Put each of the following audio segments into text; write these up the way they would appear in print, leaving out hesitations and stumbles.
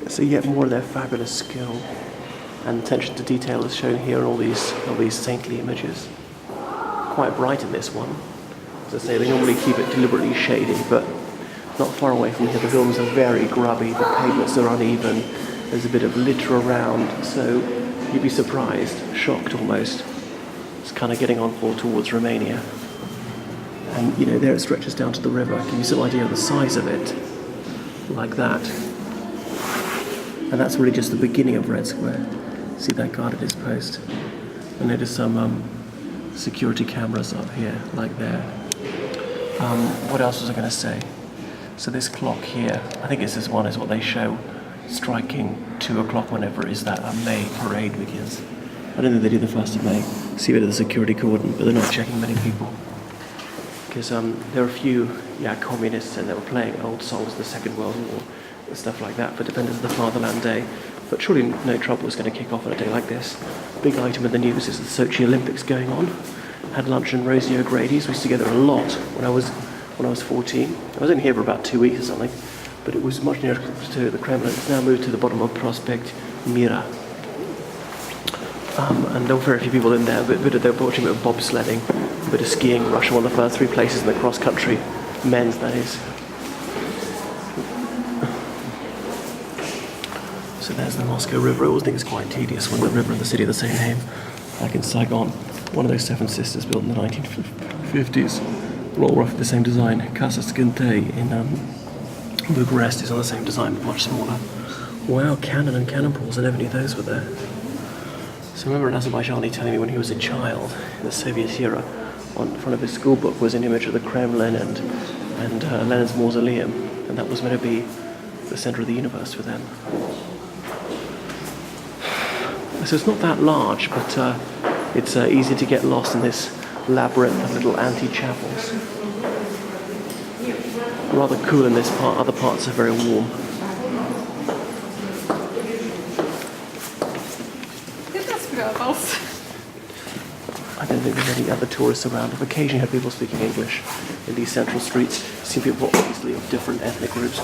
So you get more of their fabulous skill and attention to detail is shown here in all these saintly images. Quite bright in this one. As I say, they normally keep it deliberately shady, but not far away from here the buildings are very grubby, the pavements are uneven, there's a bit of litter around, so you'd be surprised, shocked almost. It's kind of getting on towards Romania. And you know, there it stretches down to the river, give you some idea of the size of it, like that. And that's really just the beginning of Red Square. See that guard at his post. And notice some security cameras up here, like there. What else was I going to say? So this clock here, I think it's this one, is what they show striking 2 o'clock whenever is that May parade begins. I don't think they do the 1st of May. See a bit of the security cordon, but they're not checking many people. Because there are a few, communists, and they were playing old songs of the Second World War and stuff like that for Defenders of the Fatherland Day. But surely no trouble is going to kick off on a day like this. Big item in the news is the Sochi Olympics going on. Had lunch in Rosie O'Grady's. We used to go there a lot when I was 14. I was only here for about 2 weeks or something, but it was much nearer to the Kremlin. It's now moved to the bottom of Prospect Mira. And there were very few people in there, but they were watching a bit of bobsledding, a bit of skiing. Russia won the first 3 places in the cross-country, men's that is. So there's the Moscow River. I always think it's quite tedious when the river and the city are the same name. Like in Saigon, one of those 7 sisters built in the 1950s. All roughly the same design. Casa Skinte in Bucharest is on the same design, but much smaller. Wow, cannon and cannonballs, I never knew those were there. So I remember an Azerbaijani telling me when he was a child, in the Soviet era, on front of his school book was an image of the Kremlin and Lenin's mausoleum, and that was meant to be the centre of the universe for them. So it's not that large, but it's easy to get lost in this labyrinth of little anti-chapels. Rather cool in this part, other parts are very warm. I don't think there's any other tourists around. I've occasionally heard people speaking English in these central streets. Seen people obviously of different ethnic groups,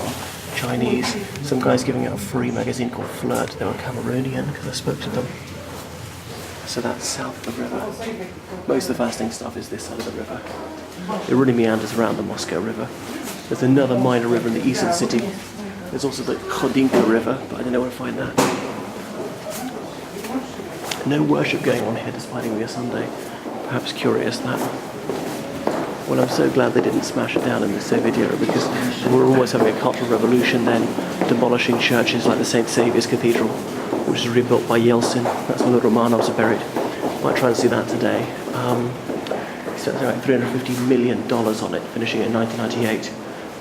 Chinese. Some guys giving out a free magazine called Flirt. They were Cameroonian because I spoke to them. So that's south of the river. Most of the fascinating stuff is this side of the river. It really meanders around the Moscow River. There's another minor river in the eastern city. There's also the Khodinka River, but I don't know where to find that. No worship going on here despite it being a Sunday. Perhaps curious that. Well, I'm so glad they didn't smash it down in the Soviet era, because we were almost having a cultural revolution then, demolishing churches like the St. Saviour's Cathedral, which was rebuilt by Yeltsin. That's where the Romanovs are buried. Might try and see that today. He spent about $350 million on it, finishing in 1998,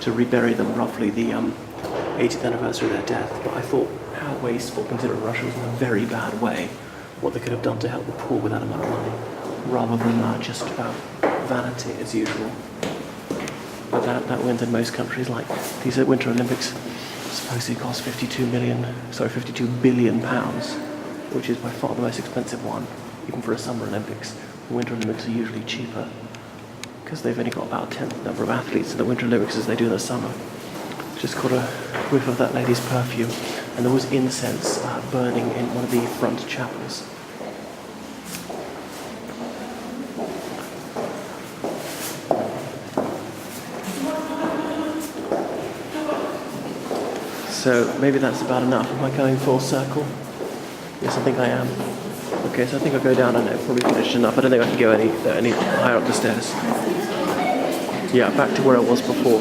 to rebury them, roughly the 80th anniversary of their death. But I thought, how wasteful, considering Russia was in a very bad way, what they could have done to help the poor with that amount of money, rather than just vanity as usual. But that went in most countries. Like these Winter Olympics supposedly cost 52 billion pounds, which is by far the most expensive one, even for a Summer Olympics. The Winter Olympics are usually cheaper because they've only got about a 10th number of athletes in the Winter Olympics as they do in the summer. Just got a whiff of that lady's perfume, and there was incense burning in one of the front chapels. So maybe that's about enough. Am I going full circle? Yes, I think I am. Okay, so I think I'll go down and I've probably finished enough. I don't think I can go any higher up the stairs. Yeah, back to where I was before.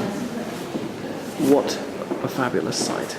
What a fabulous sight.